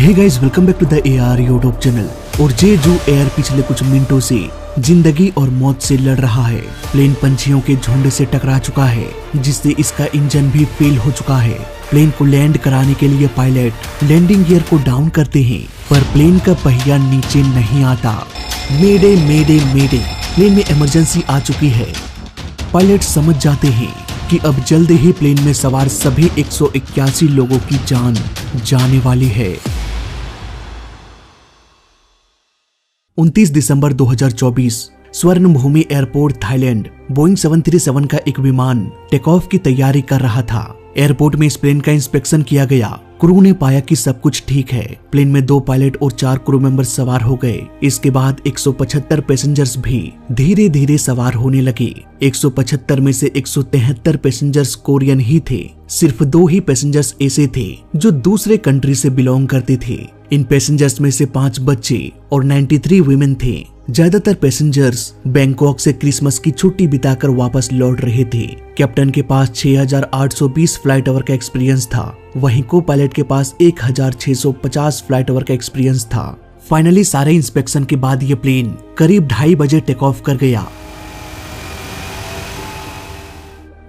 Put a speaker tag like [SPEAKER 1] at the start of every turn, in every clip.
[SPEAKER 1] Hey guys, welcome back to the AR YouTube channel. और Jeju air पिछले कुछ मिनटों से जिंदगी और मौत से लड़ रहा है। प्लेन पंछियों के झुंड से टकरा चुका है, जिससे इसका इंजन भी फेल हो चुका है। प्लेन को लैंड कराने के लिए पायलट लैंडिंग गियर को डाउन करते हैं, पर प्लेन का पहिया नीचे नहीं आता। मेडे मेडे मेडे, प्लेन में इमरजेंसी आ चुकी है। पायलट समझ जाते हैं कि अब जल्द ही प्लेन में सवार सभी 181 लोगों की जान जाने वाली है। 29 दिसंबर 2024 स्वर्णभूमि एयरपोर्ट थाईलैंड, बोइंग 737 का एक विमान टेक ऑफ की तैयारी कर रहा था। एयरपोर्ट में इस प्लेन का इंस्पेक्शन किया गया। क्रू ने पाया कि सब कुछ ठीक है। प्लेन में 2 पायलट और 4 क्रू मेंबर सवार हो गए। इसके बाद 175 पैसेंजर्स भी धीरे धीरे सवार होने लगे। 175 में से 173 पैसेंजर्स कोरियन ही थे। सिर्फ 2 ही पैसेंजर्स ऐसे थे जो दूसरे कंट्री से बिलोंग करते थे। इन पैसेंजर्स में से 5 बच्चे और 93 वुमेन थे। ज्यादातर पैसेंजर्स बैंकॉक से क्रिसमस की छुट्टी बिताकर वापस लौट रहे थे। कैप्टन के पास 6820 फ्लाइट आवर का एक्सपीरियंस था, वहीं को पायलट के पास 1650 फ्लाइट आवर का एक्सपीरियंस था। फाइनली सारे इंस्पेक्शन के बाद ये प्लेन करीब 2:30 बजे टेक ऑफ कर गया।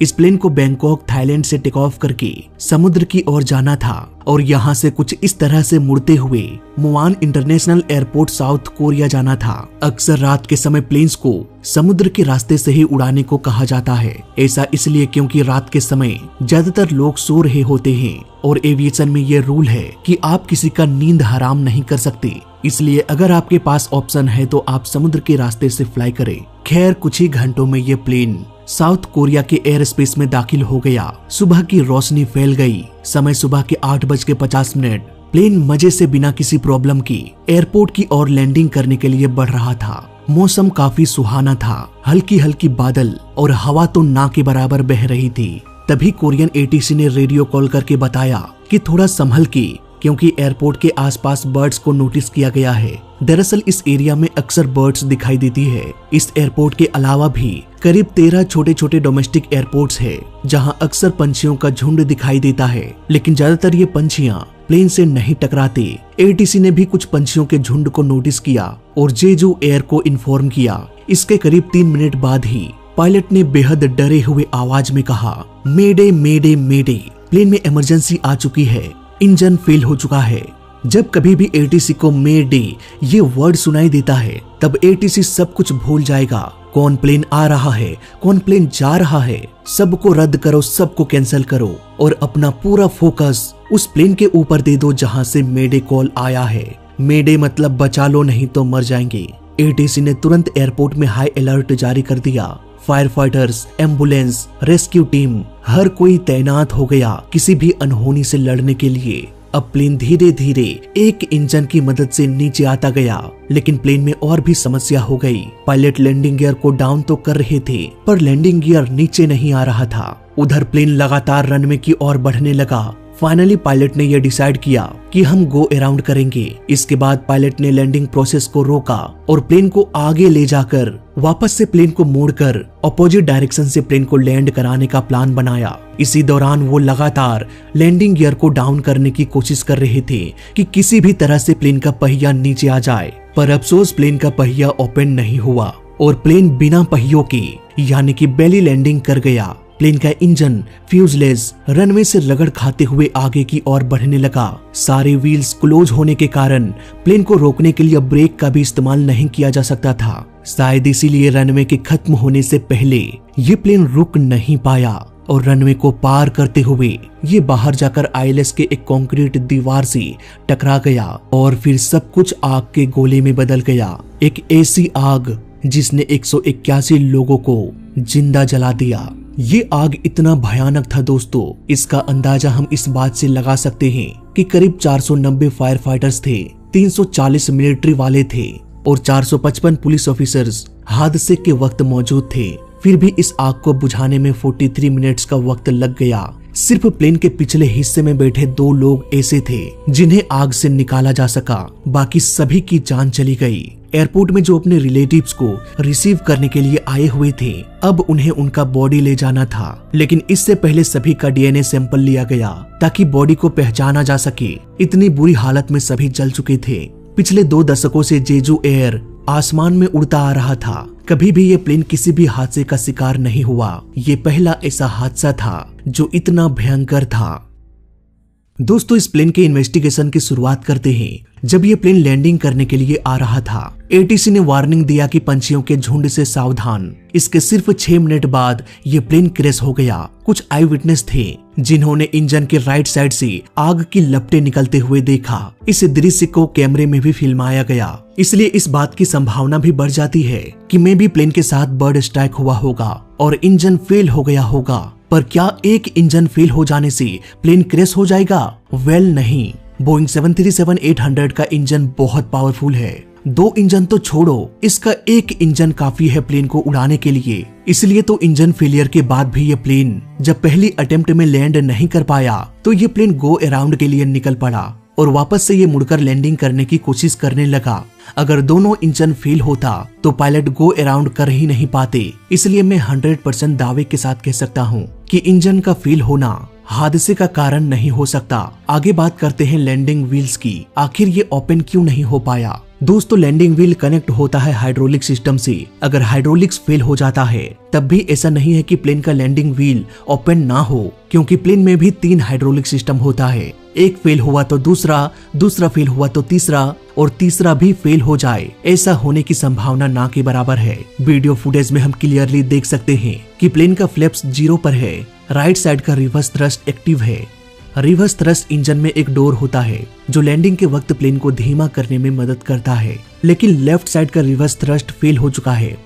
[SPEAKER 1] इस प्लेन को बैंकॉक थाईलैंड से टेक ऑफ करके समुद्र की ओर जाना था और यहाँ से कुछ इस तरह से मुड़ते हुए Muan international airport south Korea जाना था। अक्सर रात के समय प्लेन्स को समुद्र के रास्ते से ही उड़ाने को कहा जाता है। ऐसा इसलिए क्योंकि रात के समय ज्यादातर लोग सो रहे होते हैं और एविएशन में ये रूल है कि आप किसी का नींद हराम नहीं कर सकते। इसलिए अगर आपके पास ऑप्शन है तो आप समुद्र के रास्ते से फ्लाई करें। खैर, कुछ ही घंटों में ये प्लेन साउथ कोरिया के एयर स्पेस में दाखिल हो गया। सुबह की रोशनी फैल गई। समय सुबह के 8:50। प्लेन मजे से बिना किसी प्रॉब्लम की एयरपोर्ट की ओर लैंडिंग करने के लिए बढ़ रहा था। मौसम काफी सुहाना था। हल्की हल्की बादल और हवा तो ना के बराबर बह रही थी। तभी कोरियन एटीसी ने रेडियो कॉल करके बताया कि थोड़ा संभल के, क्योंकि एयरपोर्ट के आसपास बर्ड्स को नोटिस किया गया है। दरअसल इस एरिया में अक्सर बर्ड्स दिखाई देती है। इस एयरपोर्ट के अलावा भी करीब 13 छोटे छोटे डोमेस्टिक एयरपोर्ट्स है, जहां अक्सर पंछियों का झुंड दिखाई देता है, लेकिन ज्यादातर ये पंछियां प्लेन से नहीं टकराते। एटीसी ने भी कुछ पंछियों के झुंड को नोटिस किया और जेजू एयर को इन्फॉर्म किया। इसके करीब 3 मिनट बाद ही पायलट ने बेहद डरे हुए आवाज में कहा, मेडे मेडे मेडे, प्लेन में इमरजेंसी आ चुकी है, इंजन फेल हो चुका है। जब कभी भी एटीसी को मेडे ये वर्ड सुनाई देता है, तब एटीसी सब कुछ भूल जाएगा। कौन प्लेन आ रहा है, कौन प्लेन जा रहा है, सबको रद्द करो, सबको कैंसिल करो और अपना पूरा फोकस उस प्लेन के ऊपर दे दो जहां से मेडे कॉल आया है। मेडे मतलब बचा लो, नहीं तो मर जाएंगे। एटीसी ने तुरंत एयरपोर्ट में हाई अलर्ट जारी कर दिया। Fire fighters, ambulance, rescue team, हर कोई तैनात हो गया किसी भी अनहोनी से लड़ने के लिए। अब प्लेन धीरे धीरे एक इंजन की मदद से नीचे आता गया, लेकिन प्लेन में और भी समस्या हो गई। पायलट लैंडिंग गियर को डाउन तो कर रहे थे, पर लैंडिंग गियर नीचे नहीं आ रहा था। उधर प्लेन लगातार रनवे की ओर बढ़ने लगा। फाइनली पायलट ने यह डिसाइड किया कि हम गो अराउंड करेंगे। इसके बाद पायलट ने लैंडिंग प्रोसेस को रोका और प्लेन को आगे ले जाकर वापस से प्लेन को मोड़कर अपोजिट डायरेक्शन से प्लेन को लैंड कराने का प्लान बनाया। इसी दौरान वो लगातार लैंडिंग गियर को डाउन करने की कोशिश कर रहे थे कि किसी भी तरह से प्लेन का पहिया नीचे आ जाए, पर अफसोस प्लेन का पहिया ओपन नहीं हुआ और प्लेन बिना पहियों के यानी कि बेली लैंडिंग कर गया। प्लेन का इंजन फ्यूजलेज रनवे से रगड़ खाते हुए आगे की ओर बढ़ने लगा। सारे व्हील्स क्लोज होने के कारण प्लेन को रोकने के लिए ब्रेक का भी इस्तेमाल नहीं किया जा सकता था। शायद इसीलिए रनवे के खत्म होने से पहले ये प्लेन रुक नहीं पाया और रनवे को पार करते हुए ये बाहर जाकर आईएलएस के एक कंक्रीट दीवार से टकरा गया और फिर सब कुछ आग के गोले में बदल गया। एक ऐसी आग जिसने 181 लोगों को जिंदा जला दिया। ये आग इतना भयानक था दोस्तों, इसका अंदाजा हम इस बात से लगा सकते हैं कि करीब 490 फायर फाइटर्स थे, 340 मिलिट्री वाले थे और 455 पुलिस ऑफिसर्स हादसे के वक्त मौजूद थे। फिर भी इस आग को बुझाने में 43 मिनट्स का वक्त लग गया। सिर्फ प्लेन के पिछले हिस्से में बैठे 2 लोग ऐसे थे जिन्हें आग से निकाला जा सका, बाकी सभी की जान चली गई। एयरपोर्ट में जो अपने रिलेटिव्स को रिसीव करने के लिए आए हुए थे, अब उन्हें उनका बॉडी ले जाना था। लेकिन इससे पहले सभी का डीएनए सैंपल लिया गया ताकि बॉडी को पहचाना जा सके। इतनी बुरी हालत में सभी जल चुके थे। पिछले 2 दशकों से जेजू एयर आसमान में उड़ता आ रहा था। कभी भी ये प्लेन किसी भी हादसे का शिकार नहीं हुआ। ये पहला ऐसा हादसा था जो इतना भयंकर था। दोस्तों, इस प्लेन के इन्वेस्टिगेशन की शुरुआत करते हैं। जब ये प्लेन लैंडिंग करने के लिए आ रहा था, एटीसी ने वार्निंग दिया कि पंछियों के झुंड से सावधान। इसके सिर्फ 6 मिनट बाद ये प्लेन क्रैश हो गया। कुछ आई विटनेस थे जिन्होंने इंजन के राइट साइड से आग की लपटें निकलते हुए देखा। इस दृश्य को कैमरे में भी फिल्माया गया, इसलिए इस बात की संभावना भी बढ़ जाती है कि मे भी प्लेन के साथ बर्ड स्ट्राइक हुआ होगा और इंजन फेल हो गया होगा। पर क्या एक इंजन फेल हो जाने से प्लेन क्रैश हो जाएगा? वेल नहीं। बोइंग 737-800 का इंजन बहुत पावरफुल है। 2 इंजन तो छोड़ो, इसका एक इंजन काफी है प्लेन को उड़ाने के लिए। इसलिए तो इंजन फेलियर के बाद भी ये प्लेन जब पहली अटेम्प्ट में लैंड नहीं कर पाया तो ये प्लेन गो अराउंड के लिए निकल पड़ा और वापस से ये मुड़कर लैंडिंग करने की कोशिश करने लगा। अगर दोनों इंजन फेल होता तो पायलट गो अराउंड कर ही नहीं पाते। इसलिए मैं 100% दावे के साथ कह सकता हूँ कि इंजन का फेल होना हादसे का कारण नहीं हो सकता। आगे बात करते हैं लैंडिंग व्हील्स की। आखिर ये ओपन क्यों नहीं हो पाया? दोस्तों, लैंडिंग व्हील कनेक्ट होता है हाइड्रोलिक सिस्टम से। अगर हाइड्रोलिक्स फेल हो जाता है तब भी ऐसा नहीं है कि प्लेन का लैंडिंग व्हील ओपन ना हो, क्योंकि प्लेन में भी 3 हाइड्रोलिक सिस्टम होता है। एक फेल हुआ तो दूसरा, दूसरा फेल हुआ तो तीसरा और तीसरा भी फेल हो जाए। ऐसा होने की संभावना ना के बराबर है। वीडियो फुटेज में हम क्लियरली देख सकते हैं कि प्लेन का फ्लैप्स 0 पर है। राइट साइड का रिवर्स थ्रस्ट एक्टिव है। रिवर्स थ्रस्ट इंजन में एक डोर होता है जो लैंडिंग के वक्त प्लेन को धीमा करने में मदद करता है, लेकिन लेफ्ट साइड का रिवर्स थ्रस्ट फेल हो चुका है।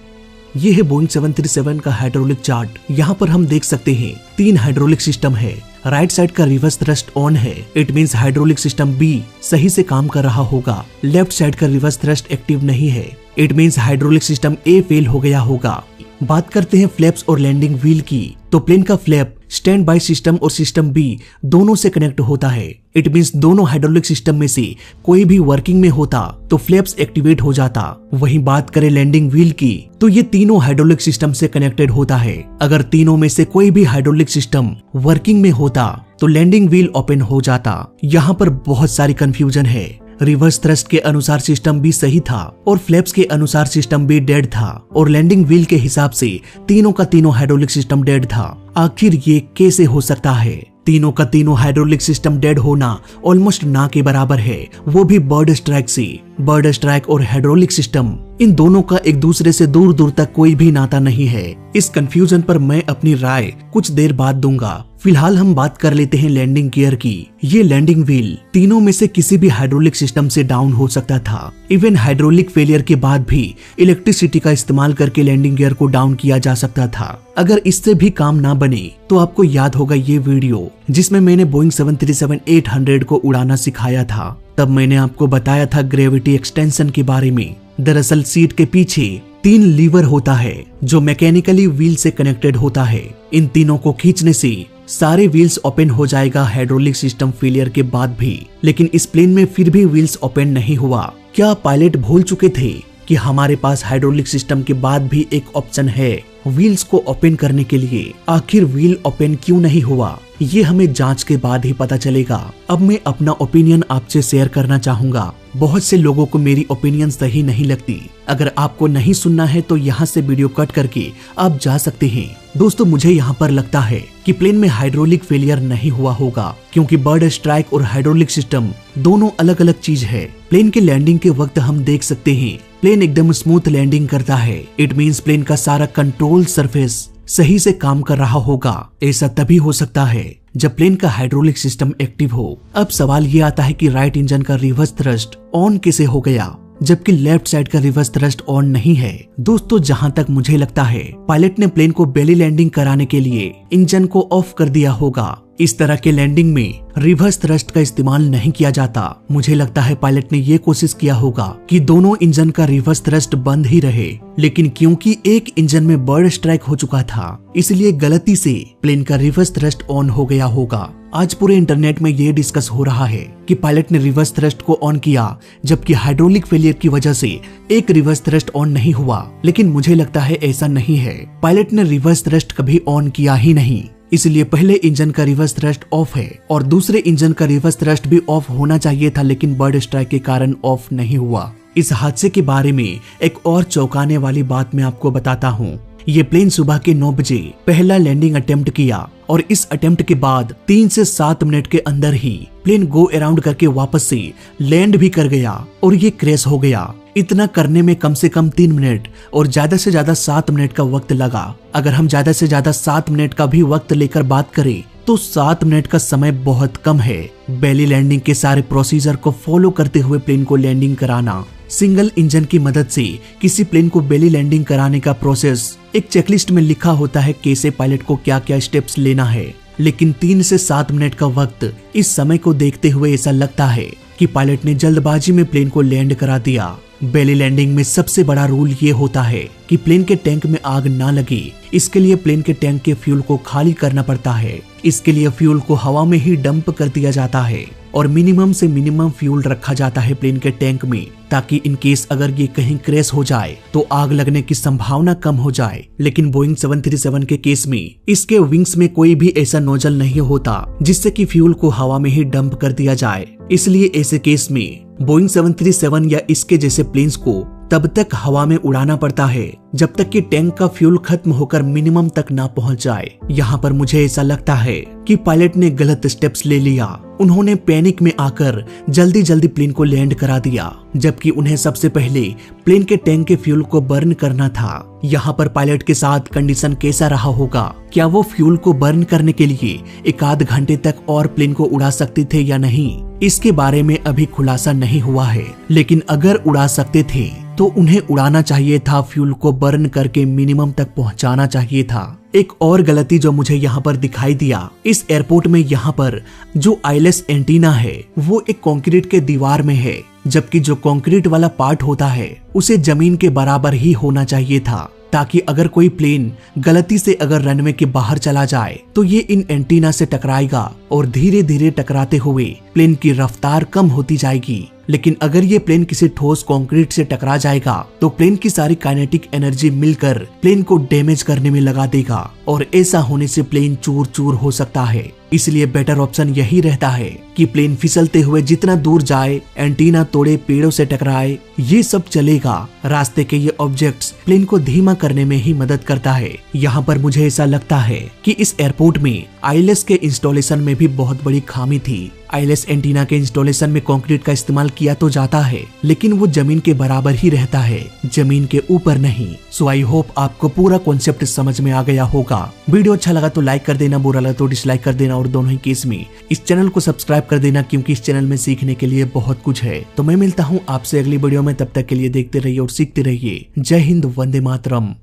[SPEAKER 1] ये है बोइंग 737 का हाइड्रोलिक चार्ट। यहाँ पर हम देख सकते हैं 3 हाइड्रोलिक सिस्टम है। राइट साइड का रिवर्स थ्रस्ट ऑन है, it means hydraulic system B सही से काम कर रहा होगा। लेफ्ट साइड का रिवर्स थ्रस्ट एक्टिव नहीं है, it means hydraulic system A fail हो गया होगा। बात करते हैं फ्लैप्स और लैंडिंग व्हील की, तो प्लेन का फ्लैप स्टैंड बाय सिस्टम और सिस्टम बी दोनों से कनेक्ट होता है। इट मींस दोनों हाइड्रोलिक सिस्टम में से कोई भी वर्किंग में होता तो फ्लैप्स एक्टिवेट हो जाता। वहीं बात करें लैंडिंग व्हील की, तो ये तीनों हाइड्रोलिक सिस्टम से कनेक्टेड होता है। अगर तीनों में से कोई भी हाइड्रोलिक सिस्टम वर्किंग में होता तो लैंडिंग व्हील ओपन हो जाता। यहाँ पर बहुत सारी कंफ्यूजन है। रिवर्स थ्रस्ट के अनुसार सिस्टम बी सही था और फ्लैप्स के अनुसार सिस्टम बी डेड था और लैंडिंग व्हील के हिसाब से तीनों का तीनों हाइड्रोलिक सिस्टम डेड था। आखिर ये कैसे हो सकता है? तीनों का तीनों हाइड्रोलिक सिस्टम डेड होना ऑलमोस्ट ना के बराबर है, वो भी बर्ड स्ट्राइक से। बर्ड स्ट्राइक और हाइड्रोलिक सिस्टम इन दोनों का एक दूसरे से दूर दूर तक कोई भी नाता नहीं है। इस कंफ्यूजन पर मैं अपनी राय कुछ देर बाद दूंगा। फिलहाल हम बात कर लेते हैं लैंडिंग गियर की। ये लैंडिंग व्हील तीनों में से किसी भी हाइड्रोलिक सिस्टम से डाउन हो सकता था। इवन हाइड्रोलिक फेलियर के बाद भी इलेक्ट्रिसिटी का इस्तेमाल करके लैंडिंग गियर को डाउन किया जा सकता था। अगर इससे भी काम ना बने तो आपको याद होगा ये वीडियो जिसमें मैंने बोइंग 737-800 को उड़ाना सिखाया था। तब मैंने आपको बताया था ग्रेविटी एक्सटेंशन के बारे में। दरअसल सीट के पीछे 3 लीवर होता है जो मैकेनिकली व्हील से कनेक्टेड होता है। इन तीनों को खींचने से सारे व्हील्स ओपन हो जाएगा हाइड्रोलिक सिस्टम फेलियर के बाद भी। लेकिन इस प्लेन में फिर भी व्हील्स ओपन नहीं हुआ। क्या पायलट भूल चुके थे कि हमारे पास हाइड्रोलिक सिस्टम के बाद भी एक ऑप्शन है व्हील्स को ओपन करने के लिए? आखिर व्हील ओपन क्यों नहीं हुआ, ये हमें जांच के बाद ही पता चलेगा। अब मैं अपना ओपिनियन आपसे शेयर करना चाहूंगा। बहुत से लोगों को मेरी ओपिनियन सही नहीं लगती। अगर आपको नहीं सुनना है तो यहाँ से वीडियो कट करके आप जा सकते हैं। दोस्तों, मुझे यहाँ पर लगता है कि प्लेन में हाइड्रोलिक फेलियर नहीं हुआ होगा, क्योंकि बर्ड स्ट्राइक और हाइड्रोलिक सिस्टम दोनों अलग अलग चीज है। प्लेन के लैंडिंग के वक्त हम देख सकते हैं प्लेन एकदम स्मूथ लैंडिंग करता है। इट मीन्स प्लेन का सारा कंट्रोल सरफेस सही से काम कर रहा होगा। ऐसा तभी हो सकता है जब प्लेन का हाइड्रोलिक सिस्टम एक्टिव हो। अब सवाल ये आता है कि राइट इंजन का रिवर्स थ्रस्ट ऑन कैसे हो गया जबकि लेफ्ट साइड का रिवर्स थ्रस्ट ऑन नहीं है? दोस्तों, जहां तक मुझे लगता है पायलट ने प्लेन को बेली लैंडिंग कराने के लिए इंजन को ऑफ कर दिया होगा इस तरह के लैंडिंग में रिवर्स थ्रस्ट का इस्तेमाल नहीं किया जाता। मुझे लगता है पायलट ने ये कोशिश किया होगा कि दोनों इंजन का रिवर्स थ्रस्ट बंद ही रहे, लेकिन क्योंकि एक इंजन में बर्ड स्ट्राइक हो चुका था, इसलिए गलती से प्लेन का रिवर्स थ्रस्ट ऑन हो गया होगा। आज पूरे इंटरनेट में ये डिस्कस हो रहा है कि पायलट ने रिवर्स थ्रस्ट को ऑन किया, जबकि हाइड्रोलिक फेलियर की वजह से एक रिवर्स थ्रस्ट ऑन नहीं हुआ। लेकिन मुझे लगता है ऐसा नहीं है। पायलट ने रिवर्स थ्रस्ट कभी ऑन किया ही नहीं, इसलिए पहले इंजन का रिवर्स थ्रस्ट ऑफ है और दूसरे इंजन का रिवर्स थ्रस्ट भी ऑफ होना चाहिए था, लेकिन बर्ड स्ट्राइक के कारण ऑफ नहीं हुआ। इस हादसे के बारे में एक और चौंकाने वाली बात मैं आपको बताता हूँ। ये प्लेन सुबह के 9 बजे पहला लैंडिंग अटेम्प्ट किया और इस अटेम्प्ट के बाद 3 से 7 मिनट के अंदर ही प्लेन गो अराउंड करके वापस से लैंड भी कर गया और ये क्रैश हो गया। इतना करने में कम से कम 3 मिनट और ज्यादा से ज्यादा 7 मिनट का वक्त लगा। अगर हम ज्यादा से ज्यादा 7 मिनट का भी वक्त लेकर बात करें तो 7 मिनट का समय बहुत कम है। बेली लैंडिंग के सारे प्रोसीजर को फॉलो करते हुए प्लेन को लैंडिंग कराना, सिंगल इंजन की मदद से किसी प्लेन को बेली लैंडिंग कराने का प्रोसेस एक चेकलिस्ट में लिखा होता है कैसे पायलट को क्या क्या स्टेप्स लेना है। लेकिन 3 से 7 मिनट का वक्त, इस समय को देखते हुए ऐसा लगता है कि पायलट ने जल्दबाजी में प्लेन को लैंड करा दिया। बेली लैंडिंग में सबसे बड़ा रूल ये होता है कि प्लेन के टैंक में आग ना लगे, इसके लिए प्लेन के टैंक के फ्यूल को खाली करना पड़ता है। इसके लिए फ्यूल को हवा में ही डंप कर दिया जाता है और मिनिमम से मिनिमम फ्यूल रखा जाता है प्लेन के टैंक में, ताकि इन केस अगर ये कहीं क्रैश हो जाए तो आग लगने की संभावना कम हो जाए। लेकिन बोइंग 737 के केस में इसके विंग्स में कोई भी ऐसा नोजल नहीं होता जिससे कि फ्यूल को हवा में ही डंप कर दिया जाए। इसलिए ऐसे केस में बोइंग 737 या इसके जैसे प्लेन्स को तब तक हवा में उड़ाना पड़ता है जब तक कि टैंक का फ्यूल खत्म होकर मिनिमम तक ना पहुंच जाए। यहाँ पर मुझे ऐसा लगता है कि पायलट ने गलत स्टेप्स ले लिया। उन्होंने पैनिक में आकर जल्दी जल्दी प्लेन को लैंड करा दिया, जबकि उन्हें सबसे पहले प्लेन के टैंक के फ्यूल को बर्न करना था। यहाँ पर पायलट के साथ कंडीशन कैसा रहा होगा? क्या वो फ्यूल को बर्न करने के लिए 1 आध घंटे तक और प्लेन को उड़ा सकते थे या नहीं, इसके बारे में अभी खुलासा नहीं हुआ है। लेकिन अगर उड़ा सकते थे तो उन्हें उड़ाना चाहिए था, फ्यूल को बर्न करके मिनिमम तक पहुंचाना चाहिए था। एक और गलती जो मुझे यहाँ पर दिखाई दिया, इस एयरपोर्ट में यहाँ पर जो आईएलएस एंटीना है वो एक कंक्रीट के दीवार में है, जबकि जो कंक्रीट वाला पार्ट होता है उसे जमीन के बराबर ही होना चाहिए था, ताकि अगर कोई प्लेन गलती से अगर रनवे के बाहर चला जाए तो ये इन एंटीना से टकराएगा और धीरे धीरे टकराते हुए प्लेन की रफ्तार कम होती जाएगी। लेकिन अगर ये प्लेन किसी ठोस कंक्रीट से टकरा जाएगा तो प्लेन की सारी काइनेटिक एनर्जी मिलकर प्लेन को डैमेज करने में लगा देगा और ऐसा होने से प्लेन चूर चूर हो सकता है। इसलिए बेटर ऑप्शन यही रहता है कि प्लेन फिसलते हुए जितना दूर जाए, एंटीना तोड़े, पेड़ों से टकराए, ये सब चलेगा। रास्ते के ये ऑब्जेक्ट्स प्लेन को धीमा करने में ही मदद करता है। यहाँ पर मुझे ऐसा लगता है कि इस एयरपोर्ट में आईएलएस के इंस्टॉलेशन में भी बहुत बड़ी खामी थी। आईएलएस एंटीना के इंस्टॉलेशन में कंक्रीट का इस्तेमाल किया तो जाता है, लेकिन वो जमीन के बराबर ही रहता है, जमीन के ऊपर नहीं। सो आई होप आपको पूरा कॉन्सेप्ट समझ में आ गया होगा। वीडियो अच्छा लगा तो लाइक कर देना, बुरा लगा तो डिसलाइक कर देना और दोनों ही केस में इस चैनल को सब्सक्राइब कर देना, क्योंकि इस चैनल में सीखने के लिए बहुत कुछ है। तो मैं मिलता हूँ आपसे अगली वीडियो में, तब तक के लिए देखते रहिए और सीखते रहिए। जय हिंद, वंदे मातरम।